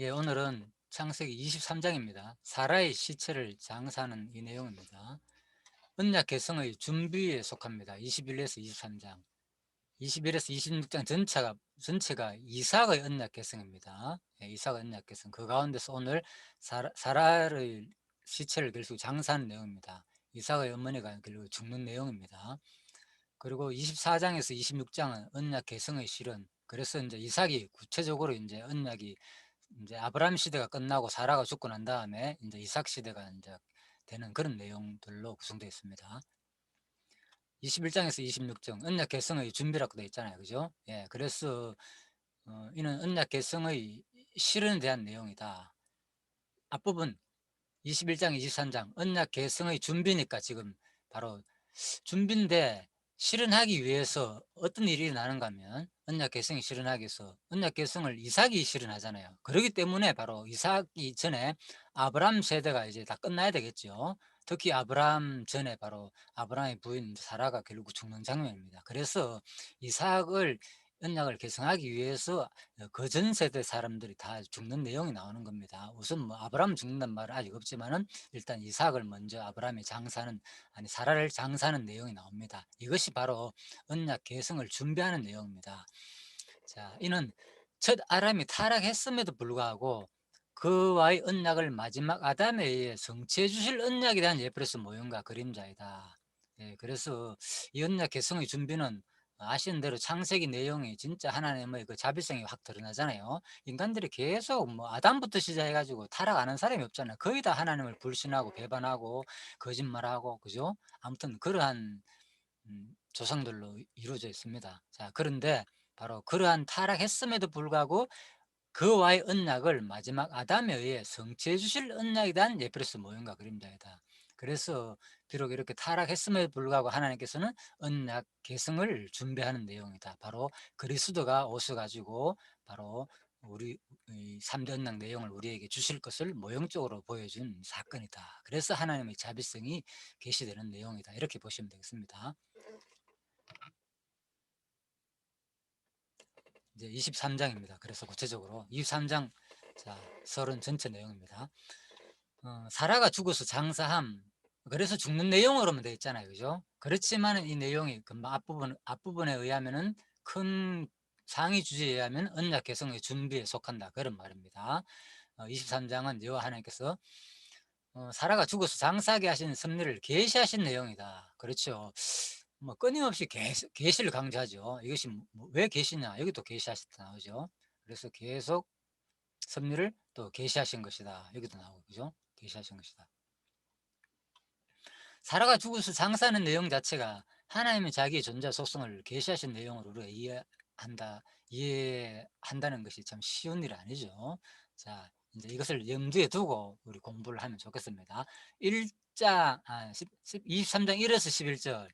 예, 오늘은 창세기 23장입니다. 사라의 시체를 장사하는 이 내용입니다. 언약 계승의 준비에 속합니다. 21에서 23장. 21에서 26장 전체가 이삭의 언약 계승입니다. 예, 이삭의 언약 계승. 그 가운데서 오늘 사라의 시체를 결국 장사하는 내용입니다. 이삭의 어머니가 결국 죽는 내용입니다. 그리고 24장에서 26장은 언약 계승의 실현. 그래서 이제 이삭이 구체적으로 이제 언약이 이제 아브라함 시대가 끝나고 사라가 죽고 난 다음에 이제 이삭 시대가 이제 되는 그런 내용들로 구성되어 있습니다. 21장에서 26장 언약 계승의 준비라고 되어 있잖아요. 그죠? 예, 그래서 이는 언약 계승의 실현에 대한 내용이다. 앞부분 21장, 23장 언약 계승의 준비니까 지금 바로 준비인데 실현하기 위해서 어떤 일이 일어나는가 하면 언약 계승이 실현하기 위해서 언약 계승을 이삭이 실현하잖아요. 그렇기 때문에 바로 이삭이 전에 아브라함 세대가 이제 다 끝나야 되겠죠. 특히 아브라함 전에 바로 아브라함의 부인 사라가 결국 죽는 장면입니다. 그래서 이삭을 언약을 계승하기 위해서 그 전 세대 사람들이 다 죽는 내용이 나오는 겁니다. 우선 뭐 아브라함 죽는다는 말은 아직 없지만은 일단 이삭을 먼저 아브라함이 장사하는 아니 사라를 장사하는 내용이 나옵니다. 이것이 바로 언약 계승을 준비하는 내용입니다. 자, 이는 첫 아람이 타락했음에도 불구하고 그와의 언약을 마지막 아담에 의해 성취해 주실 언약에 대한 예표로서 모형과 그림자이다. 예, 그래서 이 언약 계승의 준비는 아시는 대로 창세기 내용이 진짜 하나님의 그 자비성이 확 드러나잖아요. 인간들이 계속 뭐 아담부터 시작해가지고 타락 안 한 사람이 없잖아요. 거의 다 하나님을 불신하고 배반하고 거짓말하고 그죠? 아무튼 그러한 조상들로 이루어져 있습니다. 자, 그런데 바로 그러한 타락했음에도 불구하고 그와의 언약을 마지막 아담에 의해 성취해 주실 언약에 대한 예표로서 모형과 그림자이다. 그래서 비록 이렇게 타락했음에도 불구하고 하나님께서는 언약 계승을 준비하는 내용이다. 바로 그리스도가 오셔가지고 바로 우리 3대 언약 내용을 우리에게 주실 것을 모형적으로 보여준 사건이다. 그래서 하나님의 자비성이 계시되는 내용이다. 이렇게 보시면 되겠습니다. 이제 23장입니다. 그래서 구체적으로 23장 자, 설은 전체 내용입니다. 사라가 죽어서 장사함. 그래서 죽는 내용으로만 되어 있잖아요. 그죠? 그렇지만 이 내용이 금방 앞부분에 의하면은 큰 상위 주제에 의하면 언약 개성의 준비에 속한다. 그런 말입니다. 23장은 여호와 하나님께서 사라가 죽어서 장사하게 하신 섭리를 계시하신 내용이다. 그렇죠. 뭐 끊임없이 계시를 강조하죠. 이것이 왜 계시냐? 여기도 계시하셨다 나오죠. 그래서 계속 섭리를 또 계시하신 것이다. 여기도 나오고 그죠? 계시하신 것이다. 사라가 죽어서 장사하는 내용 자체가 하나님의 자기의 존재 속성을 계시하신 내용으로 우리가 이해한다는 것이 참 쉬운 일 아니죠. 자, 이제 이것을 염두에 두고 우리 공부를 하면 좋겠습니다. 23장 1에서 11절.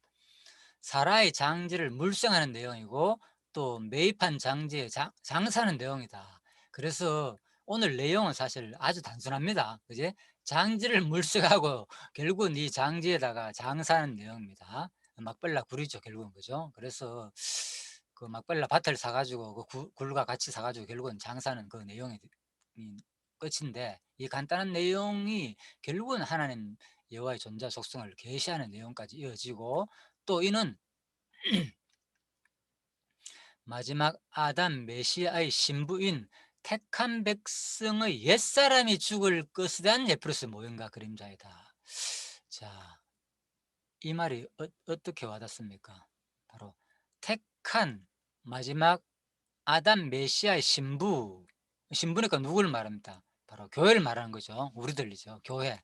사라의 장지를 물성하는 내용이고 또 매입한 장지에 장사하는 내용이다. 그래서 오늘 내용은 사실 아주 단순합니다. 그지? 장지를 물색하고 결국은 이 장지에다가 장사하는 내용입니다. 막벨라 굴이죠, 결국은. 그죠? 그래서 그 막벨라 밭을 사가지고 그 굴과 같이 사가지고 결국은 장사하는 그 내용이 끝인데 이 간단한 내용이 결국은 하나님 여호와의 존재 속성을 계시하는 내용까지 이어지고 또 이는 마지막 아담 메시아의 신부인 택한 백성의 옛사람이 죽을 것에 대한 예표로서 모형과 그림자이다. 자, 이 말이 어떻게 와닿습니까? 바로 택한 마지막 아담 메시아의 신부니까 누구를 말합니다. 바로 교회를 말하는 거죠. 우리들이죠. 교회.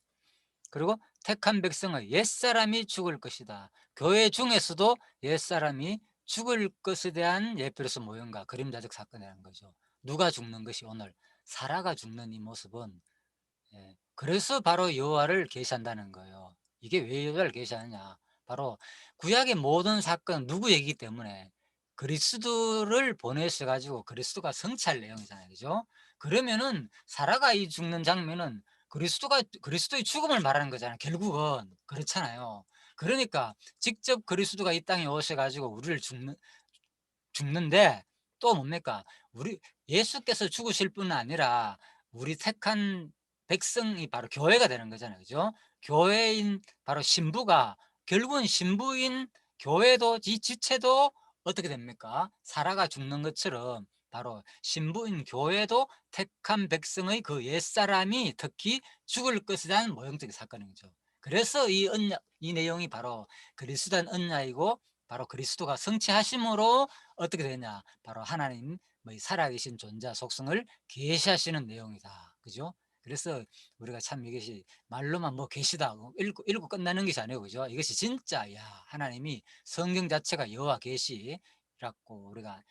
그리고 택한 백성의 옛사람이 죽을 것이다. 교회 중에서도 옛사람이 죽을 것에 대한 예표로서 모형과 그림자적 사건이라는 거죠. 누가 죽는 것이 오늘 사라가 죽는 이 모습은 그래서 바로 여호와를 계시한다는 거예요. 이게 왜 여호와를 계시하느냐? 바로 구약의 모든 사건 누구 얘기기 때문에 그리스도를 보내셔 가지고 그리스도가 성취할 내용이잖아요. 그죠? 그러면은 사라가 이 죽는 장면은 그리스도의 죽음을 말하는 거잖아요. 결국은 그렇잖아요. 그러니까 직접 그리스도가 이 땅에 오셔 가지고 우리를 죽는데 또 뭡니까? 우리 예수께서 죽으실 뿐 아니라 우리 택한 백성이 바로 교회가 되는 거잖아요. 그죠? 교회인 바로 신부가 결국은 신부인 교회도 이 지체도 어떻게 됩니까? 살아가 죽는 것처럼 바로 신부인 교회도 택한 백성의 그 옛사람이 특히 죽을 것이라는 모형적인 사건인 거죠. 그래서 이 언약, 이 내용이 바로 그리스도인 언약이고 바로 그리스도가 성취하심으로 어떻게 되냐? 바로 하나님 뭐 살아계신 존재 속성을 계시하시는 내용이다. 그죠? 그래서 우리가 참 이것이 말로만 뭐 계시다 읽고 끝나는 것이 아니고 그죠? 이것이 진짜 야 하나님이 성경 자체가 여호와 계시라고 우리가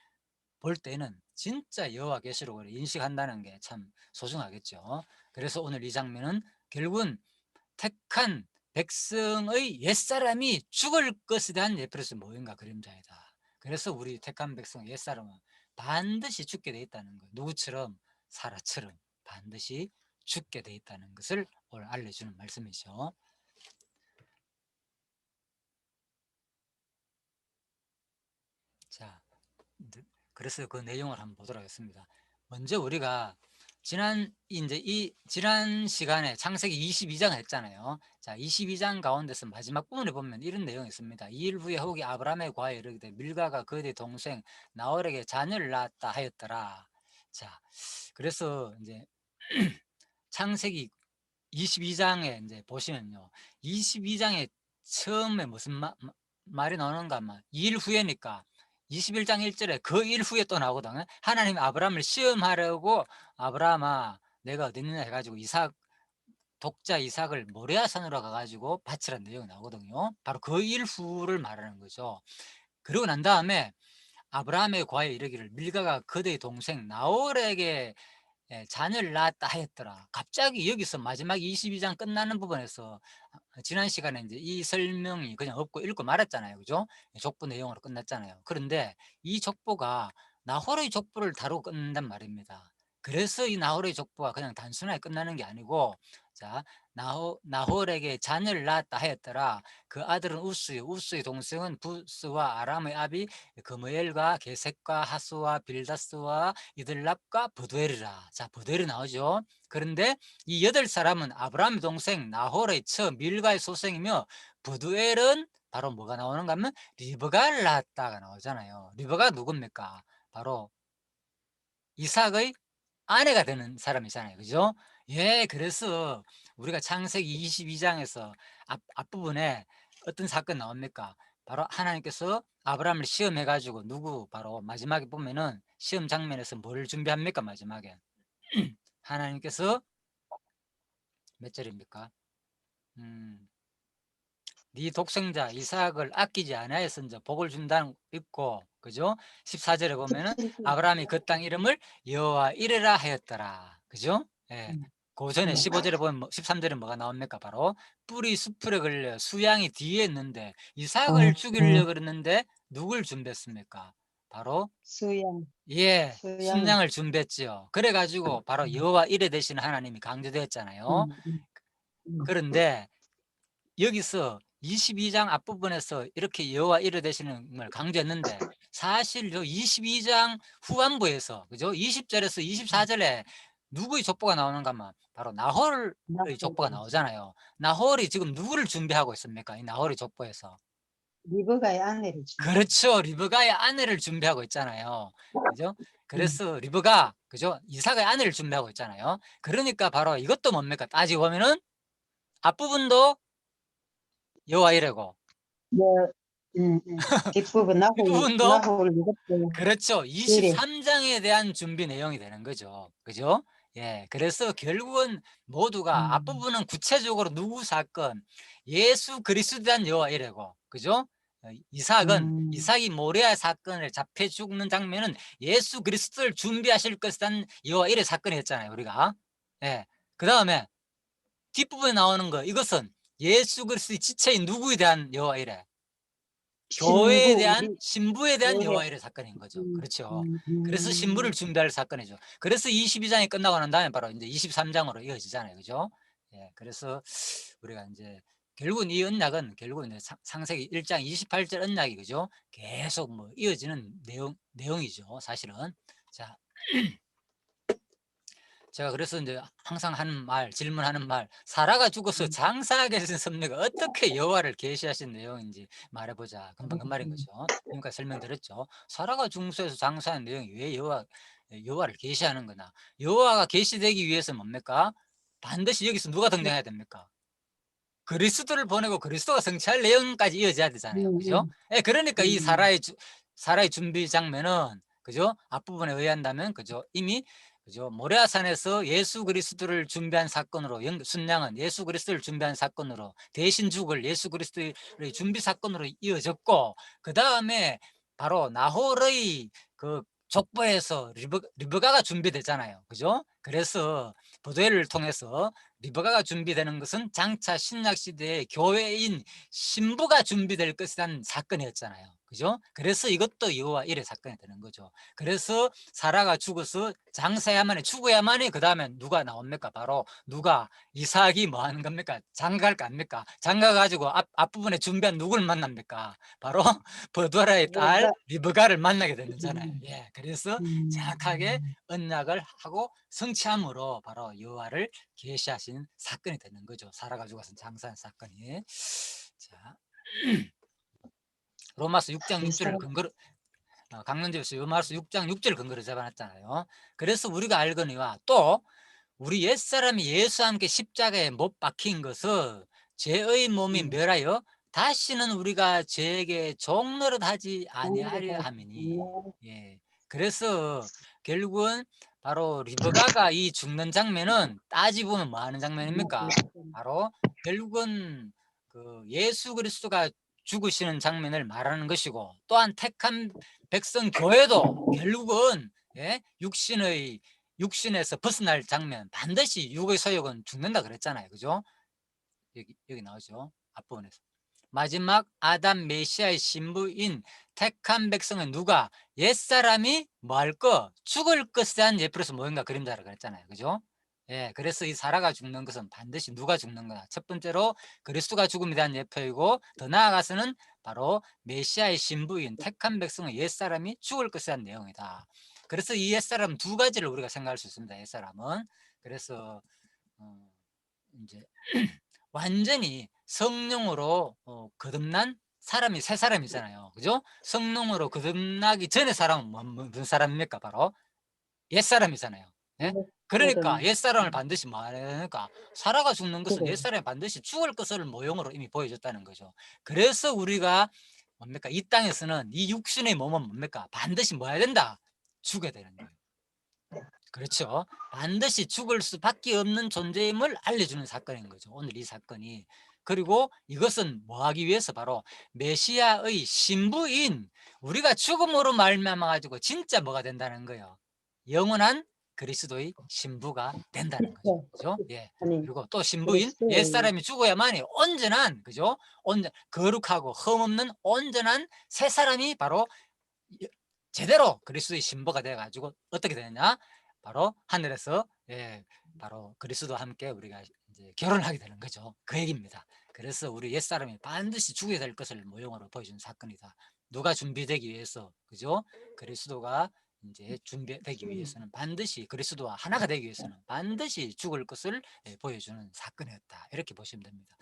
볼 때는 진짜 여호와 계시로 인식한다는 게 참 소중하겠죠. 그래서 오늘 이 장면은 결국은 택한 백성의 옛사람이 죽을 것에 대한 예표로서 모형과 그림자이다. 그래서 우리 택한 백성 옛사람은 반드시 죽게 돼 있다는 거. 누구처럼? 사라처럼 반드시 죽게 돼 있다는 것을 오늘 알려주는 말씀이죠. 자, 그래서 그 내용을 한번 보도록 하겠습니다. 먼저 우리가 지난 시간에 창세기 22장 했잖아요. 자, 22장 가운데서 마지막 부분에 보면 이런 내용이 있습니다. 2일 후에 혹이 아브라함의 과에 이르기되 밀가가 그의 동생 나홀에게 자녀를 낳았다 하였더라. 자, 그래서 이제 창세기 22장에 이제 보시면요. 22장에 처음에 무슨 말이 나오는가 하면 2일 후에니까 21장 1절에 그 일 후에 또 나오거든요. 하나님이 아브라함을 시험하려고 아브라함아 내가 어디 있느냐 해가지고 독자 이삭을 모레아 산으로 가가지고 바치라는 내용이 나오거든요. 바로 그 일 후를 말하는 거죠. 그리고 난 다음에 아브라함의 과에 이르기를 밀가가 그대의 동생 나홀에게 자녀를 낳았다 하였더라. 갑자기 여기서 마지막 22장 끝나는 부분에서 지난 시간에 이제 이 설명이 그냥 없고 읽고 말았잖아요. 그죠? 족보 내용으로 끝났잖아요. 그런데 이 족보가 나홀의 족보를 다루고 끝난단 말입니다. 그래서 이 나홀의 족보가 그냥 단순하게 끝나는 게 아니고 자 나홀에게 자녀를 낳았다 하였더라. 그 아들은 우스의 동생은 부스와 아람의 아비 그무엘과 게셋과 하수와 빌다스와 이들랍과 부두엘이라. 자, 부두엘이 나오죠. 그런데 이 8사람은 아브라함의 동생 나홀의 처 밀가의 소생이며 부두엘은 바로 뭐가 나오는가 하면 리브가를 낳았다가 나오잖아요. 리브가 누굽니까? 바로 이삭의 아내가 되는 사람이잖아요. 그죠? 예, 그래서 우리가 창세기 22장에서 앞부분에 어떤 사건 나옵니까? 바로 하나님께서 아브라함을 시험해 가지고 누구 바로 마지막에 보면은 시험 장면에서 뭘 준비합니까? 마지막에 하나님께서 몇 절입니까? 네 독생자 이삭을 아끼지 아니하였은즉 복을 준다는 있고 그죠? 14절에 보면은 아브라함이 그 땅 이름을 여호와 이레라 하였더라. 그죠? 예. 그 전에 15절에 보면 13절에 뭐가 나옵니까? 바로 뿔이 숲풀에 걸려 수양이 뒤에 있는데 이삭을 죽이려고 그랬는데 누굴 준비했습니까? 바로 수양, 예, 수양, 순양을 준비했지요. 그래 가지고 바로 여호와 이레 되시는 하나님이 강조되었잖아요. 음, 음, 음. 그런데 여기서 22장 앞부분에서 이렇게 여호와 이레 되시는 걸 강조했는데 사실 요 22장 후반부에서 그죠? 20절에서 24절에 누구의 족보가 나오는가 하면 바로 나홀의 족보가 나오잖아요. 나홀이 지금 누구를 준비하고 있습니까? 이 나홀의 족보에서. 리브가의 아내를 준비. 그렇죠. 리브가의 아내를 준비하고 있잖아요. 그죠? 음, 그래서 리브가 그죠? 이삭의 아내를 준비하고 있잖아요. 그러니까 바로 이것도 뭡니까? 따지고 보면은 앞부분도 여호와 이레고 뭐, 뒷부분 뒷부분도 나홀 이것도 그렇죠. 이래. 23장에 대한 준비 내용이 되는 거죠. 그죠? 예. 그래서 결국은 모두가 음, 앞부분은 구체적으로 누구 사건, 예수 그리스도에 대한 여호와 이레고. 그죠? 음, 이삭이 모레아 사건을 잡혀 죽는 장면은 예수 그리스도를 준비하실 것에 대한 여호와 이레 사건이었잖아요, 우리가. 예. 그다음에 뒷부분에 나오는 거 이것은 예수 그리스도의 지체인 누구에 대한 여호와 이레? 교회에 신부, 대한 우리 신부에 대한 교회. 여호와 일의 사건인 거죠. 음, 그렇죠. 음, 그래서 신부를 음, 준비할 사건이죠. 그래서 22장이 끝나고 난 다음에 바로 이제 23장으로 이어지잖아요. 그죠? 예. 그래서 우리가 이제 결국은 이 언약은 결국은 이제 창세기 1장 28절 언약이 그죠? 계속 뭐 이어지는 내용이죠. 사실은. 자, 제가 그래서 인제 항상 하는 말, 질문하는 말, "사라가 죽어서 음. 장사하게 하신 섭리가 어떻게 여호와를 계시하신 내용인지 말해 보자." 금방 그 말인 음. 거죠. 지금까지 설명드렸죠. 사라가 중수해서 장사한 내용이 왜 여호와를 계시하는 거나. 여호와가 계시되기 위해서 뭡니까? 반드시 여기서 누가 네. 등장해야 됩니까? 그리스도를 보내고 그리스도가 성취할 내용까지 이어져야 되잖아요. 그죠? 음음. 예, 그러니까 이 음. 사라의 준비 장면은, 그죠? 앞부분에 의한다면, 그죠? 이미, 그죠? 모레아산에서 예수 그리스도를 준비한 사건으로, 순양은 예수 그리스도를 준비한 사건으로, 대신 죽을 예수 그리스도의 준비 사건으로 이어졌고, 그다음에 바로 나홀의 그 족보에서 리브가가 준비되잖아요. 그죠? 그래서 보도회를 통해서 리버가가 준비되는 것은 장차 신약 시대의 교회인 신부가 준비될 것이라는 사건이었잖아요. 그죠? 그래서 이것도 여호와 일의 사건이 되는 거죠. 그래서 사라가 죽어서 장사야만이 죽어야만이 그다음에 누가 나옵니까? 바로 누가 이삭이 뭐 하는 겁니까? 장가갈 거 아닙니까? 장가 가지고 앞부분에 준비한 누굴 만납니까? 바로 버두라의 딸 리브가 리브가를 만나게 되는 잖아요. 음. 예. 그래서 정확하게 음. 언약을 하고 성취함으로 바로 여호와를 계시하신 사건이 되는 거죠. 사라가 죽어서 장사한 사건이. 자, 로마서 6장 6절을 이삭 근거로, 강론제에서 로마서 6장 6절을 근거로 잡아놨잖아요. 그래서 우리가 알거니와 또 우리 옛사람이 예수와 함께 십자가에 못 박힌 것을 죄의 몸이 음. 멸하여 다시는 우리가 죄에게 종노릇 하지 아니하려 장로가 함이니. 예. 그래서 결국은 바로 리브가가 이 죽는 장면은 따지고 보면 뭐 하는 장면입니까? 바로 결국은 그 예수 그리스도가 죽으시는 장면을 말하는 것이고, 또한 택한 백성 교회도 결국은, 예, 육신에서 벗어날 장면, 반드시 육의 소욕은 죽는다 그랬잖아요. 그죠? 여기 나오죠. 앞부분에서. 마지막 아담 메시아의 신부인 택한 백성은 누가? 옛사람이 뭐 할 거? 죽을 것에 대한 예표로서 모형과 그림자라 그랬잖아요. 그죠? 예, 그래서 이 사라가 죽는 것은 반드시 누가 죽는 거다. 첫 번째로 그리스도가 죽음에 대한 예표이고, 더 나아가서는 바로 메시아의 신부인 택한 백성은 옛사람이 죽을 것에 대한 내용이다. 그래서 이 옛사람 두 가지를 우리가 생각할 수 있습니다. 옛사람은. 그래서 어, 이제 완전히 성령으로 거듭난 사람이 세 사람이잖아요. 그죠? 성령으로 거듭나기 전에 사람은 무슨 사람입니까? 바로 옛사람이잖아요. 예? 그러니까 옛사람 옛사람을 반드시 말하니까 사라가 죽는 것은 죽어요. 옛사람이 반드시 죽을 것을 모형으로 이미 보여줬다는 거죠. 그래서 우리가 뭡니까? 이 땅에서는 이 육신의 몸은 뭡니까? 반드시 뭐 해야 된다? 죽어야 되는 거예요. 그렇죠. 반드시 죽을 수밖에 없는 존재임을 알려주는 사건인 거죠. 오늘 이 사건이. 그리고 이것은 뭐 하기 위해서 바로 메시아의 신부인 우리가 죽음으로 말미암아 가지고 진짜 뭐가 된다는 거예요. 영원한 그리스도의 신부가 된다는 거죠. 네. 그죠? 예. 아니 그리고 또 신부인 그리스도의 옛사람이 죽어야만이 온전한, 그죠? 거룩하고 흠없는 온전한 새 사람이 바로 제대로 그리스도의 신부가 돼 가지고 어떻게 되느냐? 바로 하늘에서, 예, 바로 그리스도와 함께 우리가 이제 결혼하게 되는 거죠. 그 얘기입니다. 그래서 우리 옛사람이 반드시 죽어야 될 것을 모형으로 보여준 사건이다. 누가 준비되기 위해서, 그죠? 그리스도가 이제 준비되기 음. 위해서는 반드시 그리스도와 하나가 되기 위해서는 반드시 죽을 것을, 예, 보여주는 사건이었다. 이렇게 보시면 됩니다.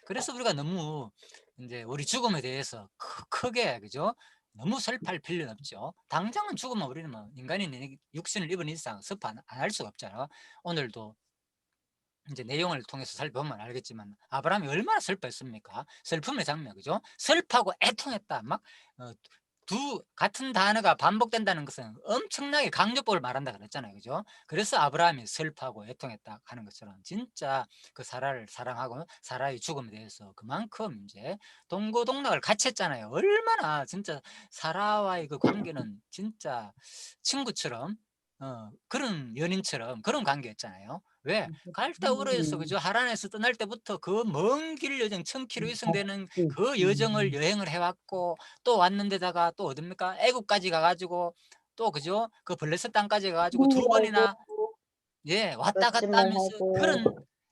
그래서 우리가 너무 이제 우리 죽음에 대해서 크게, 그죠? 너무 슬퍼할 필요는 없죠. 당장은 죽으면 우리는 뭐 인간이 육신을 입은 이상 슬퍼 안 할 수가 없잖아요. 오늘도 이제 내용을 통해서 살펴보면 알겠지만 아브라함이 얼마나 슬퍼했습니까? 슬픔의 장면, 그죠? 슬퍼하고 애통했다. 막 두 같은 단어가 반복된다는 것은 엄청나게 강조법을 말한다 그랬잖아요. 그죠? 그래서 아브라함이 슬퍼하고 애통했다 하는 것처럼 진짜 그 사라를 사랑하고 사라의 죽음에 대해서 그만큼 이제 동고동락을 같이 했잖아요. 얼마나 진짜 사라와의 그 관계는 진짜 친구처럼, 그런 연인처럼 그런 관계였잖아요. 왜? 갈대 우르에서, 그죠? 하란에서 떠날 때부터 그 먼 길 여정 1000km 이상되는 같이 그 여정을 여행을 해왔고, 또 왔는데다가 또 어딥니까? 애국까지 가가지고 또, 그죠? 그 블레셋 땅까지 가가지고 두 번이나, 승리하고 예, 왔다 갔다 하면서 거짓말하고 그런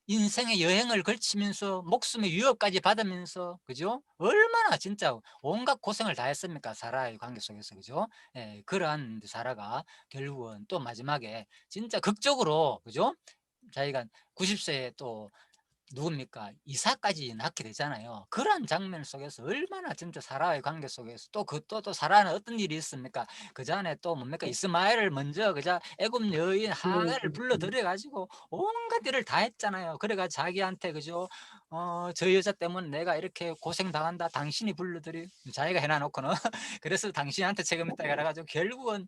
인생의 여행을 걸치면서 목숨의 위협까지 받으면서 그죠? 얼마나 진짜 온갖 고생을 다 했습니까? 사라의 관계 속에서 그죠? 예, 그러한 사라가 결국은 또 마지막에 진짜 극적으로 그죠? 자기가 90세에 또 누굽니까? 이삭까지 낳게 되잖아요. 그런 장면 속에서 얼마나 진짜 사라의 관계 속에서 또 사라는 어떤 일이 있습니까? 그 전에 또 뭡니까? 이스마엘을 먼저 그자 애굽 여인 하갈을 불러 들여 가지고 온갖 일을 다 했잖아요. 그래가 자기한테 그죠? 저 여자 때문에 내가 이렇게 고생 당한다. 당신이 불러들이 자기가 해놔 놓고는 그래서 당신한테 책임있다 그래 가지고 결국은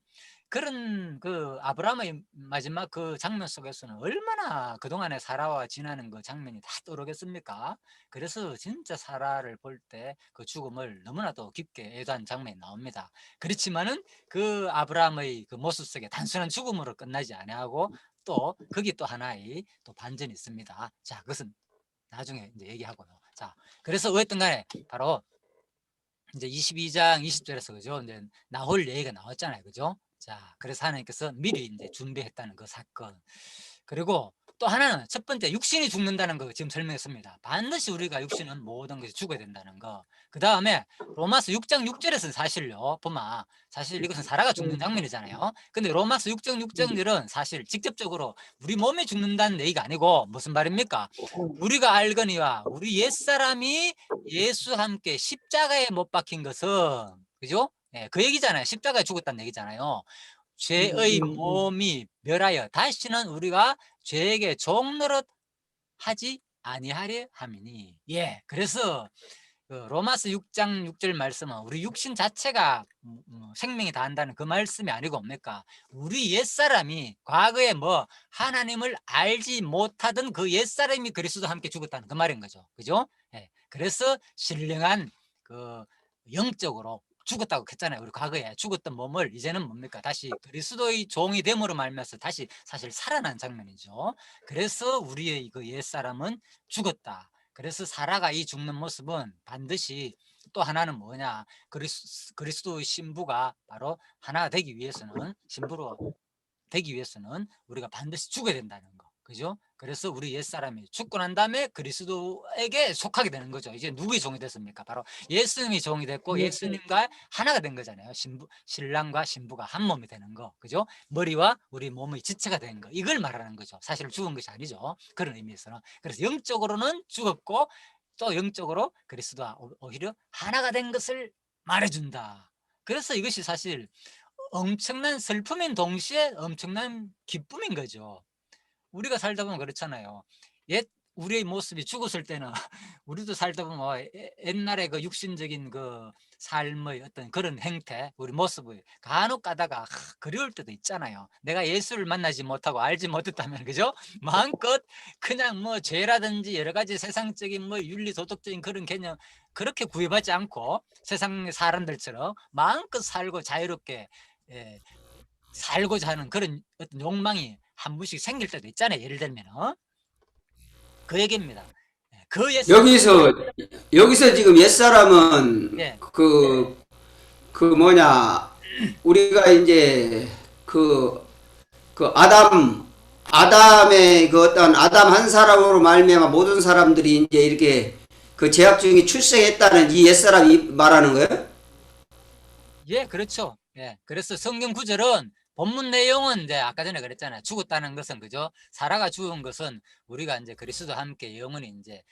그런 그 아브라함의 마지막 그 장면 속에서는 얼마나 그동안의 사라와 지나는 그 장면이 다 떠오르겠습니까? 그래서 진짜 사라를 볼 때 그 죽음을 너무나도 깊게 애도한 장면이 나옵니다. 그렇지만은 그 아브라함의 그 모습 속에 단순한 죽음으로 끝나지 아니하고 또 거기 또 하나의 또 반전이 있습니다. 자, 그것은 나중에 이제 얘기하고요. 자, 그래서 어쨌든 간에 바로 이제 22장 20절에서 그죠? 이제 나홀 얘기가 나왔잖아요. 그죠? 자, 그래서 하나님께서 미리 이제 준비했다는 그 사건. 그리고 또 하나는 첫 번째 육신이 죽는다는 거 지금 설명했습니다. 반드시 우리가 육신은 모든 것이 죽어야 된다는 거. 그 다음에 로마서 6장 6절에서는 사실요. 보면 사실 이것은 사라가 죽는 장면이잖아요. 근데 로마서 6장 6절은 사실 직접적으로 우리 몸이 죽는다는 얘기가 아니고 무슨 말입니까? 우리가 알거니와 우리 옛사람이 예수와 함께 십자가에 못 박힌 것은 그죠? 예, 그 얘기잖아요. 십자가에 죽었다는 얘기잖아요. 죄의 몸이 멸하여 다시는 우리가 죄에게 종노릇 하지 아니하려 함이니. 예, 그래서 그 로마서 6장 6절 말씀은 우리 육신 자체가 생명이 다한다는 그 말씀이 아니고 뭡니까? 우리 옛사람이 과거에 뭐 하나님을 알지 못하던 그 옛사람이 그리스도와 함께 죽었다는 그 말인 거죠. 그죠? 예, 그래서 신령한 그 영적으로 죽었다고 했잖아요. 우리 과거에 죽었던 몸을 이제는 뭡니까? 다시 그리스도의 종이 됨으로 말미암아서 다시 사실 살아난 장면이죠. 그래서 우리의 그 옛사람은 죽었다. 그래서 사라가 이 죽는 모습은 반드시 또 하나는 뭐냐? 그리스도의 신부가 바로 하나 되기 위해서는 신부로 되기 위해서는 우리가 반드시 죽어야 된다는 거. 그죠? 그래서 우리 옛사람이 죽고 난 다음에 그리스도에게 속하게 되는 거죠. 이제 누구의 종이 됐습니까? 바로 예수님이 종이 됐고 예수님과 하나가 된 거잖아요. 신랑과 신부가 한 몸이 되는 거. 그죠? 머리와 우리 몸의 지체가 된 거. 이걸 말하는 거죠. 사실 죽은 것이 아니죠. 그런 의미에서는. 그래서 영적으로는 죽었고 또 영적으로 그리스도와 오히려 하나가 된 것을 말해준다. 그래서 이것이 사실 엄청난 슬픔인 동시에 엄청난 기쁨인 거죠. 우리가 살다 보면 그렇잖아요. 옛 우리의 모습이 죽었을 때는 우리도 살다 보면 옛날에 그 육신적인 그 삶의 어떤 그런 행태, 우리 모습을 간혹 가다가 그리울 때도 있잖아요. 내가 예수를 만나지 못하고 알지 못했다면 그죠? 마음껏 그냥 뭐 죄라든지 여러 가지 세상적인 뭐 윤리 도덕적인 그런 개념 그렇게 구애받지 않고 세상 사람들처럼 마음껏 살고 자유롭게 예, 살고자 하는 그런 어떤 욕망이 한 번씩 생길 때도 있잖아요. 예를 들면 그 얘기입니다. 그 옛사람 여기서 지금 옛사람은 예, 그 뭐냐 우리가 이제 그 아담의 그 어떤 아담 한 사람으로 말미암아 모든 사람들이 이제 이렇게 그 죄악 중에 출생했다는 이 옛사람이 말하는 거예요? 예, 그렇죠. 예, 그래서 성경 구절은 본문 내용은 이제 아까 전에 그랬잖아요. 죽었다는 것은 그죠? 사라가 죽은 것은 우리가 이제 그리스도와 함께 영원히 이제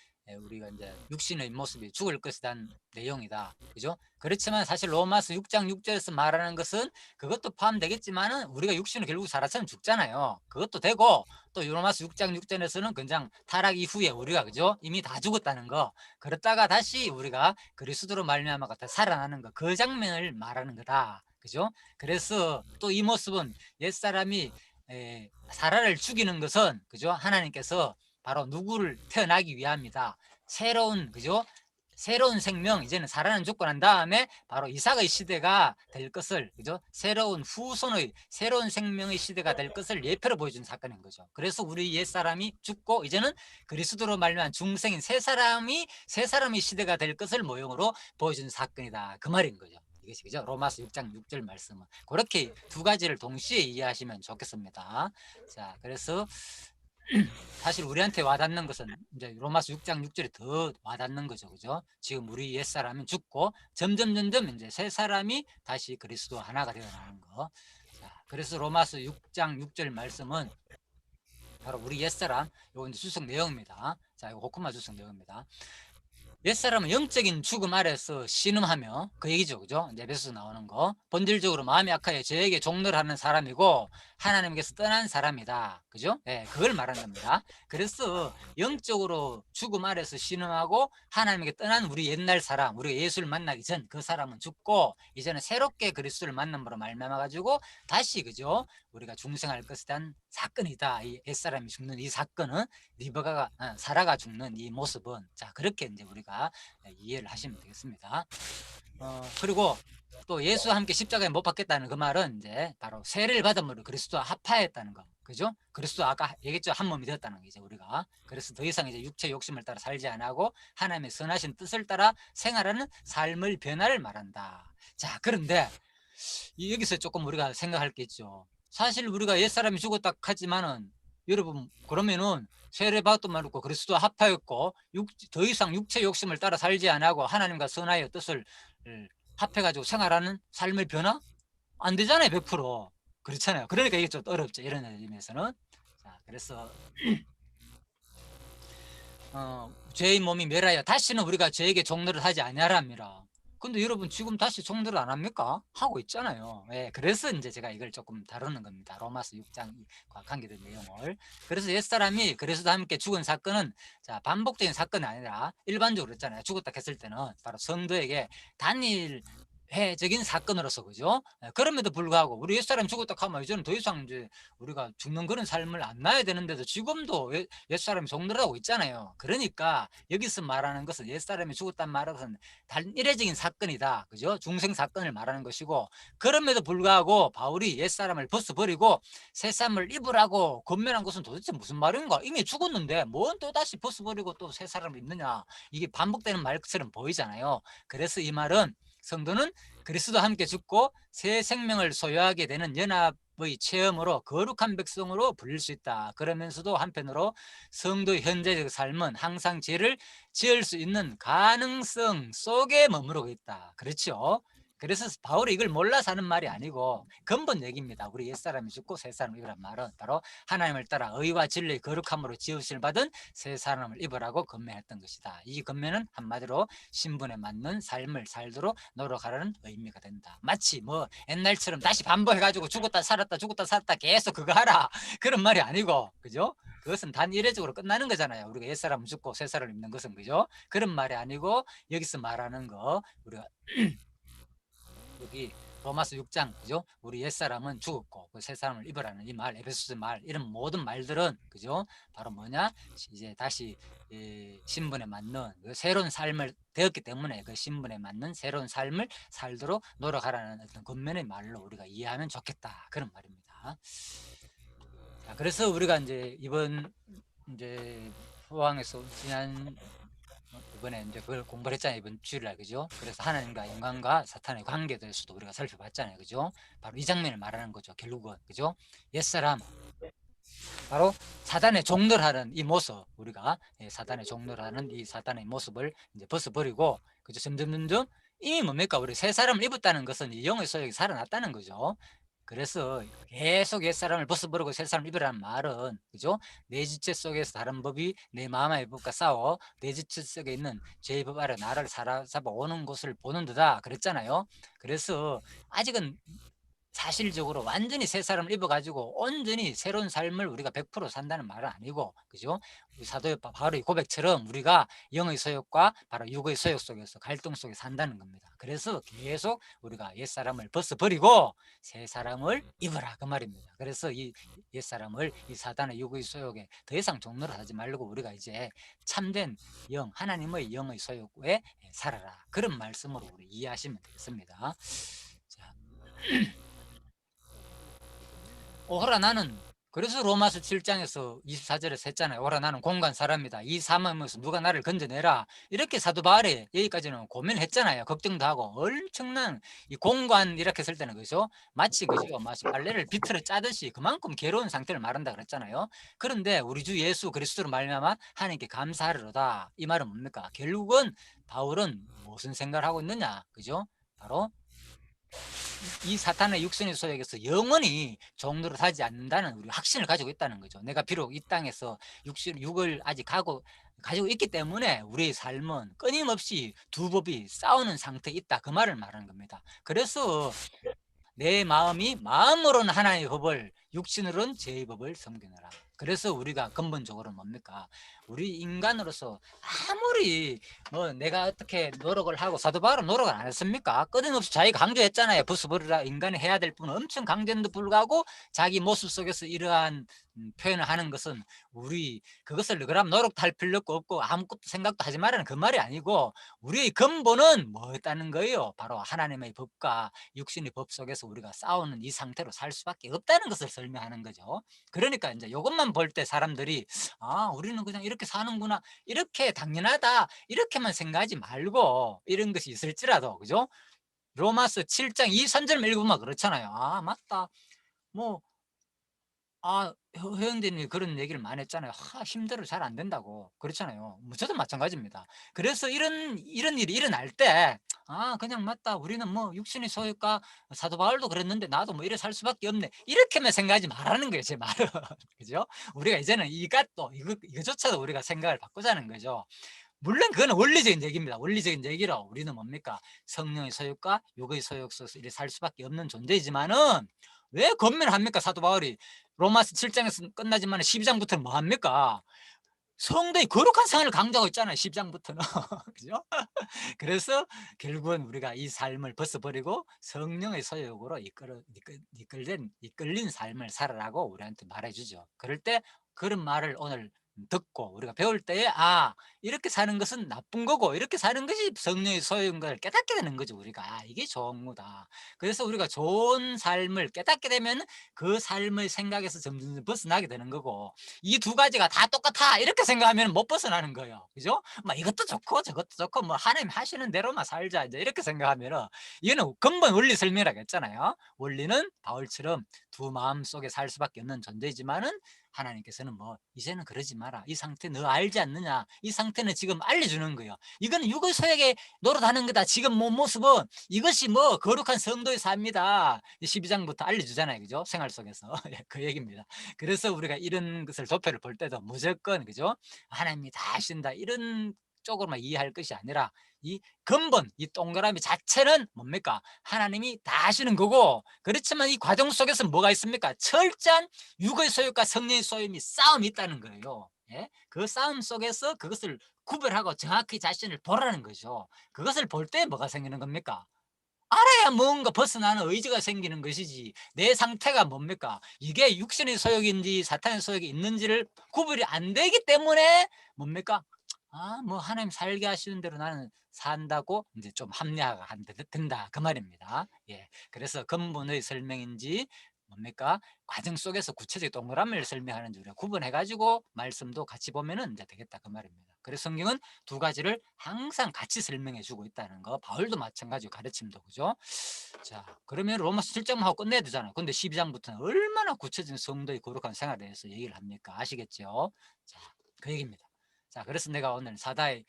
우리가 이제 육신의 모습이 죽을 것이란 내용이다. 그죠? 그렇지만 사실 로마서 6장 6절에서 말하는 것은 그것도 포함되겠지만은 우리가 육신은 결국 살아서는 죽잖아요. 그것도 되고 또 로마서 6장 6절에서는 그냥 타락 이후에 우리가 그죠? 이미 다 죽었다는 거. 그렇다가 다시 우리가 그리스도로 말미암아 살아나는 거. 그 장면을 말하는 거다. 그죠? 그래서 또 이 모습은 옛사람이 사라를 죽이는 것은 그죠? 하나님께서 바로 누구를 태어나기 위함이다. 새로운 그죠? 새로운 생명 이제는 사라는 죽고 난 다음에 바로 이삭의 시대가 될 것을 그죠? 새로운 후손의 새로운 생명의 시대가 될 것을 예표로 보여준 사건인 거죠. 그래서 우리 옛사람이 죽고 이제는 그리스도로 말미암은 중생인 새 사람의 시대가 될 것을 모형으로 보여준 사건이다. 그 말인 거죠. 이것이 그죠? 로마서 6장 6절 말씀은 그렇게 두 가지를 동시에 이해하시면 좋겠습니다. 자, 그래서 사실 우리한테 와닿는 것은 이제 로마서 6장 6절에 더 와닿는 거죠. 그죠? 지금 우리 옛사람은 죽고 점점 이제 새 사람이 다시 그리스도 하나가 되어나가는 거. 자, 그래서 로마서 6장 6절 말씀은 바로 우리 옛사람, 요거 이제 주석 내용입니다. 자, 이거 호크마 주석 내용입니다. 옛사람은 영적인 죽음 아래서 신음하며, 그 얘기죠. 그죠? 이제 에베소서 나오는 거. 본질적으로 마음이 약하여 저에게 종노를 하는 사람이고 하나님께서 떠난 사람이다. 그죠? 네, 그걸 말하는 겁니다. 그래서 영적으로 죽음 아래서 신음하고 하나님께 떠난 우리 옛날 사람, 우리가 예수를 만나기 전 그 사람은 죽고 이제는 새롭게 그리스도를 만남으로 말미암아 가지고 다시, 그죠? 우리가 중생할 것에 대한 사건이다. 이 옛사람이 죽는 이 사건은 리버가가 사라가 죽는 이 모습은, 자, 그렇게 이제 우리가 이해를 하시면 되겠습니다. 그리고 또 예수와 함께 십자가에 못 박겠다는 그 말은 이제 바로 세례를 받음으로 그리스도와 합하였다는 거. 그죠? 그리스도 아까 얘기했죠. 한 몸이 되었다는 게 이제 우리가. 그래서 더 이상 이제 육체 욕심을 따라 살지 않고 하나님의 선하신 뜻을 따라 생활하는 삶의 변화를 말한다. 자, 그런데 여기서 조금 우리가 생각할 게 있죠. 사실 우리가 옛사람이 죽었다 하지만은 여러분, 그러면은 세례 받도 말고 그리스도 합하였고 더 이상 육체 욕심을 따라 살지 않고 하나님과 선하여 뜻을 합해가지고 생활하는 삶의 변화? 안 되잖아요. 100%. 그렇잖아요. 그러니까 이게 좀 어렵죠. 이런 의미에서는. 자, 그래서 죄의 몸이 멸하여 다시는 우리가 죄에게 종노를 하지 아니하랍니다. 근데 여러분, 지금 다시 종노를 안 합니까? 하고 있잖아요. 예, 그래서 이제 제가 이걸 조금 다루는 겁니다. 로마서 6장과 관계된 내용을. 그래서 옛사람이 그리스도와 함께 죽은 사건은, 자, 반복적인 사건이 아니라 일반적으로 했잖아요. 죽었다 했을 때는 바로 성도에게 단일회적인 사건으로서, 그죠? 예, 그럼에도 불구하고 우리 옛사람이 죽었다 하면 이제는 더 이상 이제 우리가 죽는 그런 삶을 안 나야 되는데도 지금도 옛사람이 종노하고 있잖아요. 그러니까 여기서 말하는 것은 옛사람이 죽었단 말은 단일회적인 사건이다. 그죠? 중생 사건을 말하는 것이고, 그럼에도 불구하고 바울이 옛사람을 벗어버리고 새사람을 입으라고 권면한 것은 도대체 무슨 말인가? 이미 죽었는데 뭔 또다시 벗어버리고 또 새 사람을 입느냐? 이게 반복되는 말처럼 보이잖아요. 그래서 이 말은 성도는 그리스도와 함께 죽고 새 생명을 소유하게 되는 연합의 체험으로 거룩한 백성으로 불릴 수 있다. 그러면서도 한편으로 성도의 현재적 삶은 항상 죄를 지을 수 있는 가능성 속에 머무르고 있다. 그렇죠? 그래서 바울이 이걸 몰라서 하는 말이 아니고 근본 얘기입니다. 우리 옛사람이 죽고 새사람을 입으란 말은 바로 하나님을 따라 의와 진리의 거룩함으로 지으심을 받은 새사람을 입으라고 권면했던 것이다. 이 권면은 한마디로 신분에 맞는 삶을 살도록 노력하라는 의미가 된다. 마치 뭐 옛날처럼 다시 반복해가지고 죽었다 살았다 계속 그거 하라, 그런 말이 아니고, 그죠? 그것은 단일회적으로 끝나는 거잖아요. 우리가 옛사람을 죽고 새사람을 입는 것은, 그죠? 그런 말이 아니고 여기서 말하는 거, 우리가 여기 로마서 6장, 그죠? 우리 옛사람은 죽었고 그 새사람을 입으라는 이 말, 에베소서 말, 이런 모든 말들은, 그죠? 바로 뭐냐? 이제 다시 신분에 맞는 그 새로운 삶을 되었기 때문에 그 신분에 맞는 새로운 삶을 살도록 노력하라는 어떤 겉면의 말로 우리가 이해하면 좋겠다, 그런 말입니다. 자, 그래서 우리가 이제 이번 이제 포항에서 이번에 이제 그걸 공부를 했잖아요. 이번 주일날, 그죠? 그래서 하나님과 인간과 사탄의 관계에 대해서도 우리가 살펴봤잖아요. 그죠? 바로 이 장면을 말하는 거죠. 결국은, 그죠? 옛사람, 바로 사단의 종노를 하는 이 모습, 우리가 사단의 종노를 하는 이 사단의 모습을 이제 벗어버리고, 그죠? 점점 이미 뭡니까? 우리 새 사람을 입었다는 것은 이 영의 소욕이 살아났다는 거죠. 그래서 계속 옛사람을 벗어버리고 새 사람을 입으라는 말은, 그죠? 내 지체 속에서 다른 법이 내 마음의 법과 싸워 내 지체 속에 있는 죄의 법 아래 나를 사로잡아 오는 것을 보는 듯다, 그랬잖아요. 그래서 아직은 사실적으로 완전히 새 사람을 입어가지고 온전히 새로운 삶을 우리가 100% 산다는 말은 아니고, 그죠? 사도 바울의 고백처럼 우리가 영의 소욕과 바로 육의 소욕 속에서 갈등 속에 산다는 겁니다. 그래서 계속 우리가 옛사람을 벗어버리고 새 사람을 입어라, 그 말입니다. 그래서 이 옛사람을 이 사단의 육의 소욕에 더 이상 종노를 하지 말고 우리가 이제 참된 영, 하나님의 영의 소욕에 살아라, 그런 말씀으로 우리 이해하시면 되겠습니다. 자. 오호라, 나는 그래서 로마서 7장에서 24절에서 했잖아요. 오라 나는 공간 사람이다. 이 사망에서 누가 나를 건져내라. 이렇게 사도 바울이 여기까지는 고민했잖아요. 걱정도 하고 엄청난 이 공간 이렇게 쓸 때는 그죠? 마치 그죠? 마치 빨래를 비틀어 짜듯이 그만큼 괴로운 상태를 말한다 그랬잖아요. 그런데 우리 주 예수 그리스도로 말미암아 하나님께 감사하리로다. 이 말은 뭡니까? 결국은 바울은 무슨 생각을 하고 있느냐? 그죠? 바로 이 사탄의 육신의 소욕에서 영원히 종로로 사지 않는다는 우리 확신을 가지고 있다는 거죠. 내가 비록 이 땅에서 육을 아직 가지고 있기 때문에 우리의 삶은 끊임없이 두 법이 싸우는 상태에 있다. 그 말을 말하는 겁니다. 그래서 내 마음이 마음으로는 하나님의 법을, 육신으로는 죄의 법을 섬기느라. 그래서 우리가 근본적으로 뭡니까? 우리 인간으로서 아무리 뭐 내가 어떻게 노력을 하고, 사도 바울은 노력을 안 했습니까? 끊임없이 자기가 강조했잖아요. 부수버리라, 인간이 해야 될 뿐 엄청 강조했는데 불구하고 자기 모습 속에서 이러한 표현을 하는 것은 우리 그것을 그럼 노력할 필요도 없고 아무것도 생각도 하지 말라는 그 말이 아니고, 우리의 근본은 뭐였다는 거예요? 바로 하나님의 법과 육신의 법 속에서 우리가 싸우는 이 상태로 살 수밖에 없다는 것을 설명하는 거죠. 그러니까 이제 이것만 볼 때 사람들이 우리는 그냥 이렇게 사는구나, 이렇게 당연하다, 이렇게만 생각하지 말고, 이런 것이 있을지라도 그죠? 로마서 7장 2~3절 읽으면 그렇잖아요. 맞다. 뭐 회원들이 그런 얘기를 많이 했잖아요. 힘들어 잘 안 된다고. 그렇잖아요. 뭐 저도 마찬가지입니다. 그래서 이런 일이 일어날 때 그냥 맞다. 우리는 뭐 육신의 소유가 사도 바울도 그랬는데 나도 뭐 이래 살 수밖에 없네. 이렇게만 생각하지 말라는 거예요, 제 말은. 그죠? 우리가 이제는 이거조차도 우리가 생각을 바꾸자는 거죠. 물론 그거는 원리적인 얘기입니다. 원리적인 얘기로 우리는 뭡니까? 성령의 소유과 육의 소유 속에서 이래 살 수밖에 없는 존재이지만은 왜 권면을 합니까? 사도 바울이 로마서 7장에서 끝나지만 12장부터는 뭐 합니까? 성도의 거룩한 생활을 강조하고 있잖아요. 10장부터는. 그죠? 그래서 결국은 우리가 이 삶을 벗어버리고 성령의 소욕으로 이끌린 삶을 살아라고 우리한테 말해주죠. 그럴 때 그런 말을 오늘 듣고 우리가 배울 때에 이렇게 사는 것은 나쁜 거고 이렇게 사는 것이 성령의 소유인 걸 깨닫게 되는 거죠. 우리가 이게 좋은 거다. 그래서 우리가 좋은 삶을 깨닫게 되면 그 삶의 생각에서 점점 벗어나게 되는 거고, 이 두 가지가 다 똑같아 이렇게 생각하면 못 벗어나는 거예요. 그죠? 막 이것도 좋고 저것도 좋고 뭐 하나님 하시는 대로만 살자 이제 이렇게 생각하면은 이거는 근본 원리 설명이라고 했잖아요. 원리는 바울처럼 두 마음 속에 살 수밖에 없는 존재이지만은 하나님께서는 뭐 이제는 그러지 마라. 이 상태 너 알지 않느냐? 이 상태는 지금 알려주는 거예요. 이거는 육의 소욕에 노릇하는 거다. 지금 뭐 모습은 이것이 뭐 거룩한 성도의 삶이다. 12장부터 알려주잖아요. 그죠? 생활 속에서. 그 얘기입니다. 그래서 우리가 이런 것을 도표를 볼 때도 무조건 그죠? 하나님이 다 하신다. 이런 쪽으로만 이해할 것이 아니라 이 근본, 이 동그라미 자체는 뭡니까? 하나님이 다 하시는 거고, 그렇지만 이 과정 속에서 뭐가 있습니까? 철저한 육의 소유과 성령의 소유이 싸움이 있다는 거예요. 예? 그 싸움 속에서 그것을 구별하고 정확히 자신을 보라는 거죠. 그것을 볼 때 뭐가 생기는 겁니까? 알아야 뭔가 벗어나는 의지가 생기는 것이지, 내 상태가 뭡니까? 이게 육신의 소욕인지 사탄의 소욕이 있는지를 구별이 안 되기 때문에 뭡니까? 뭐 하나님 살게 하시는 대로 나는 산다고 이제 좀 합리화가 된다 그 말입니다. 예, 그래서 근본의 설명인지 뭡니까? 과정 속에서 구체적 동그라미를 설명하는지 우리가 구분해 가지고 말씀도 같이 보면은 이제 되겠다 그 말입니다. 그래서 성경은 두 가지를 항상 같이 설명해 주고 있다는 거, 바울도 마찬가지고 가르침도 그죠? 자, 그러면 로마서 7장만 하고 끝내야 되잖아요. 근데 12장부터는 얼마나 구체적인 성도의 거룩한 생활에 대해서 얘기를 합니까? 아시겠죠? 자, 그 얘기입니다. 자, 그래서 내가 오늘 사라의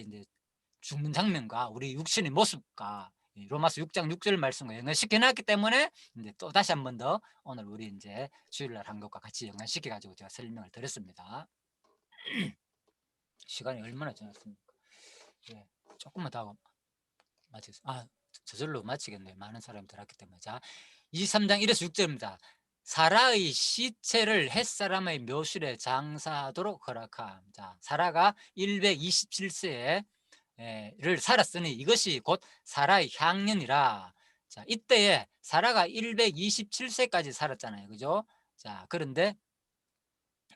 이제 죽는 장면과 우리 육신의 모습과 로마서 6장 6절 말씀과 연관시켜 놨기 때문에 이제 또 다시 한 번 더 오늘 우리 이제 주일날 한 것과 같이 연관시켜 가지고 제가 설명을 드렸습니다. 시간이 얼마나 지났습니까? 예, 조금만 더 마치겠습니다. 저절로 마치겠네요. 많은 사람이 들었기 때문에. 자, 23장 1에서 6절입니다. 사라의 시체를 햇사람의 묘실에 장사하도록 허락함. 자, 사라가 127세에 를 살았으니 이것이 곧 사라의 향년이라. 자, 이때에 사라가 127세까지 살았잖아요. 그죠? 자, 그런데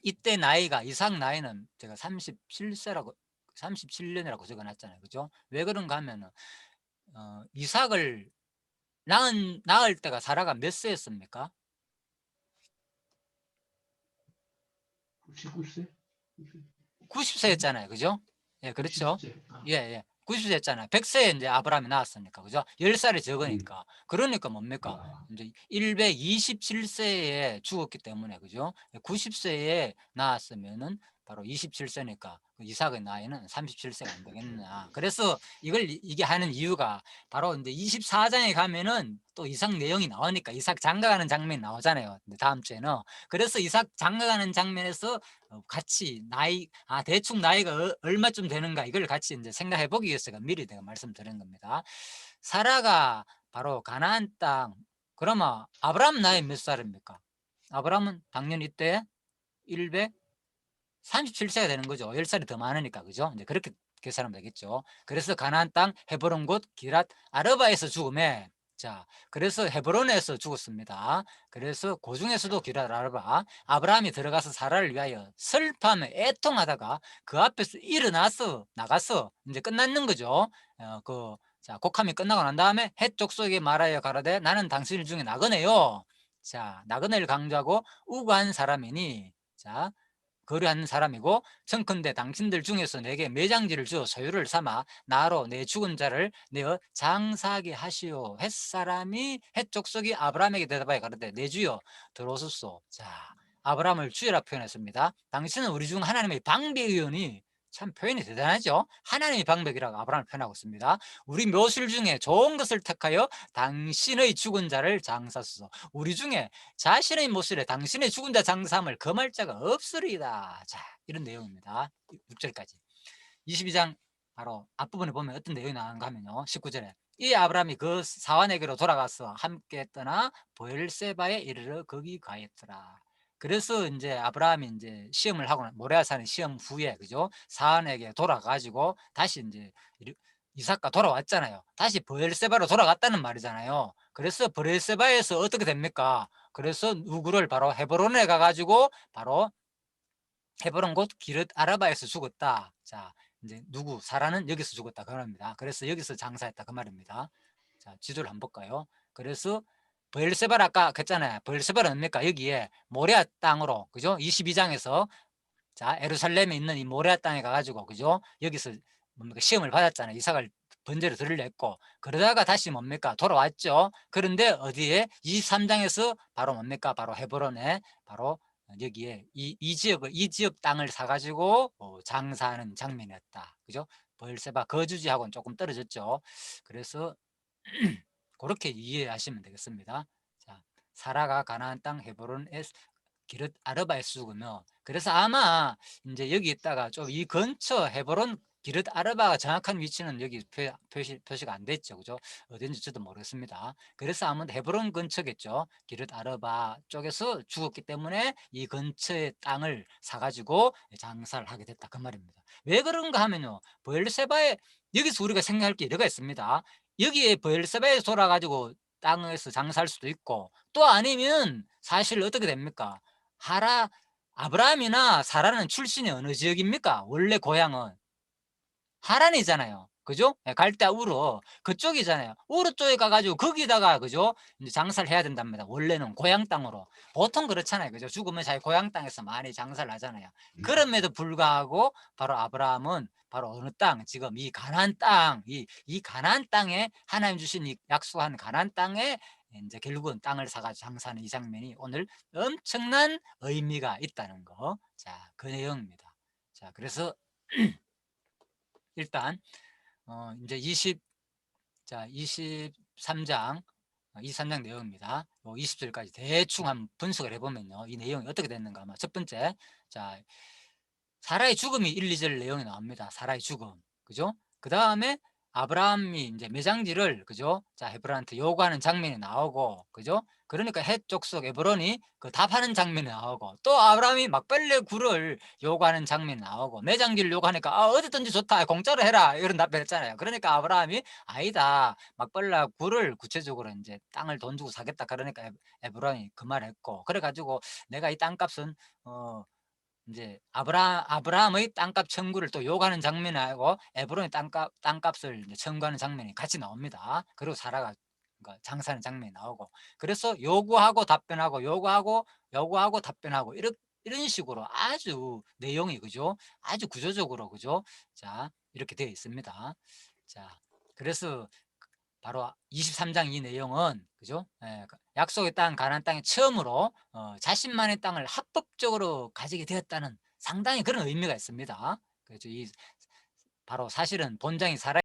이때 나이가, 이삭 나이는 제가 37년이라고 적어놨잖아요. 그죠? 왜 그런가 하면은 이삭을 낳을 때가 사라가 몇 세였습니까? 19세? 90세였잖아요. 그죠? 예, 그렇죠. 90세. 아, 예, 예. 90세였잖아요. 100세에 이제 아브라함이 나왔으니까. 그죠? 10살이 적으니까. 그러니까 뭡니까? 아, 이제 127세에 죽었기 때문에, 그죠? 90세에 나왔으면은 바로 27세니까 이삭의 나이는 37세가 안 되겠나. 그래서 이게 하는 이유가 바로 이제 24장에 가면은 또 이삭 내용이 나오니까 이삭 장가가는 장면이 나오잖아요. 근데 다음 주에는. 그래서 이삭 장가가는 장면에서 같이 대충 나이가 얼마쯤 되는가 이걸 같이 이제 생각해 보기 위해서 미리 내가 말씀드린 겁니다. 사라가 바로 가나안 땅. 그러면 아브라함 나이 몇 살입니까? 아브라함은 당연히 이때 137세가 되는 거죠. 10살이 더 많으니까. 그죠? 이제 그렇게 계산하면 되겠죠. 그래서 가나안 땅 헤브론 곧 기랏 아르바에서 죽음에, 자, 그래서 헤브론에서 죽었습니다. 그래서 그 중에서도 기랏 아르바, 아브라함이 들어가서 사라를 위하여 슬퍼하며 애통하다가 그 앞에서 일어나서 나가서 이제 끝났는 거죠. 자, 곡함이 끝나고 난 다음에 헷 족속에게 말하여 가라되 나는 당신 중에 나그네요. 자, 나그네를 강조하고 우고한 사람이니, 자, 거류하는 사람이고, 청컨대 당신들 중에서 내게 매장지를 주어 소유를 삼아 나로 내 죽은 자를 내어 장사하게 하시오. 햇사람이 햇족속이 아브라함에게 대답하여 가로되 내 주여 들어오소서. 자, 아브라함을 주여라 표현했습니다. 당신은 우리 중 하나님의 방백이오니, 참 표현이 대단하죠. 하나님의 방백이라고 아브라함을 표현하고 있습니다. 우리 묘실 중에 좋은 것을 택하여 당신의 죽은 자를 장사소서. 우리 중에 자신의 모습에 당신의 죽은 자 장사함을 금할 자가 없으리이다. 자, 이런 내용입니다. 6절까지. 22장 바로 앞부분에 보면 어떤 내용이 나오는가 하면요. 19절에 이 아브라함이 그 사환에게로 돌아가서 함께 떠나 보엘세바에 이르러 거기 가했더라. 그래서 이제 아브라함이 이제 시험을 하고 모레아산의 시험 후에, 그죠? 사환에게 돌아가지고 다시 이제 이삭과 돌아왔잖아요. 다시 브엘세바로 돌아갔다는 말이잖아요. 그래서 브엘세바에서 어떻게 됩니까? 그래서 누구를 바로 헤브론에 가가지고 바로 헤브론 곧 기릇 아라바에서 죽었다. 자, 이제 누구 사라는 여기서 죽었다 그 말입니다. 그래서 여기서 장사했다 그 말입니다. 자, 지도를 한번 볼까요? 그래서 브엘세바를 아까 했잖아요. 브엘세바는 뭡니까? 여기에 모레아 땅으로, 그죠? 22장에서 자, 예루살렘에 있는 이 모레아 땅에 가가지고, 그죠? 여기서 뭡니까? 시험을 받았잖아요. 이삭을 번제로 드리려 했고, 그러다가 다시 뭡니까? 돌아왔죠. 그런데 어디에? 23장에서 바로 뭡니까? 바로 헤브론에 바로 여기에 이 지역 땅을 사가지고 장사하는 장면이었다. 그죠? 브엘세바 거주지하고는 조금 떨어졌죠. 그래서 그렇게 이해하시면 되겠습니다. 자, 사라가 가나안 땅 헤브론에 기릇 아르바에서 죽으며, 그래서 아마 이제 여기 있다가 좀 이 근처 헤브론 기릇 아르바가 정확한 위치는 여기 표시가 안 됐죠. 그죠? 어딘지 저도 모르겠습니다. 그래서 아마 헤브론 근처겠죠. 기릇 아르바 쪽에서 죽었기 때문에 이 근처의 땅을 사가지고 장사를 하게 됐다 그 말입니다. 왜 그런가 하면요, 브엘세바에 여기서 우리가 생각할 게 여러가 있습니다. 여기에 브엘세바에 돌아가지고 땅에서 장사할 수도 있고, 또 아니면 사실 어떻게 됩니까? 아브라함이나 사라는 출신이 어느 지역입니까? 원래 고향은 하란이잖아요. 그죠? 갈대아 우르 그쪽이잖아요. 우르 쪽에 가가지고 거기다가, 그죠? 이제 장사를 해야 된답니다. 원래는 고향 땅으로. 보통 그렇잖아요. 그죠? 죽으면 자기 고향 땅에서 많이 장사를 하잖아요. 그럼에도 불구하고 바로 아브라함은 바로 어느 땅, 지금 이 가나안 땅, 이 가나안 땅에 하나님 주신 이 약속한 가나안 땅에 이제 결국은 땅을 사가지고 장사하는 이 장면이 오늘 엄청난 의미가 있다는 거. 자, 그 내용입니다. 자, 그래서 일단 이제 23장 23장 내용입니다. 20절까지 대충 한번 분석을 해보면요, 이 내용이 어떻게 됐는가. 아마 첫 번째, 자, 사라의 죽음이 1, 2절 내용이 나옵니다. 사라의 죽음, 그죠? 그 다음에 아브라함이 이제 매장지를, 그죠? 자, 헤브론한테 요구하는 장면이 나오고, 그죠? 그러니까 헷 족속 에브론이 그 답하는 장면이 나오고, 또 아브라함이 막벨레 굴을 요구하는 장면이 나오고, 매장지를 요구하니까 어디든지 좋다, 공짜로 해라, 이런 답변했잖아요. 그러니까 아브라함이 아니다, 막벨라 굴을 구체적으로 이제 땅을 돈 주고 사겠다. 그러니까 에브론이 그 말을 했고, 그래가지고 내가 이 땅값은 이제 아브라함의 땅값 청구를 또 요구하는 장면이 아니고 에브론의 땅값을 이제 청구하는 장면이 같이 나옵니다. 그리고 사라가 장사하는 장면이 나오고, 그래서 요구하고 답변하고 요구하고 답변하고 이런 식으로 아주 내용이 그죠? 아주 구조적으로 그죠? 자, 이렇게 되어 있습니다. 자, 그래서 바로 23장 이 내용은 그죠? 예, 약속의 땅 가나안 땅에 처음으로 자신만의 땅을 합법적으로 가지게 되었다는 상당히 그런 의미가 있습니다. 그렇죠? 이 바로 사실은 본장이 살아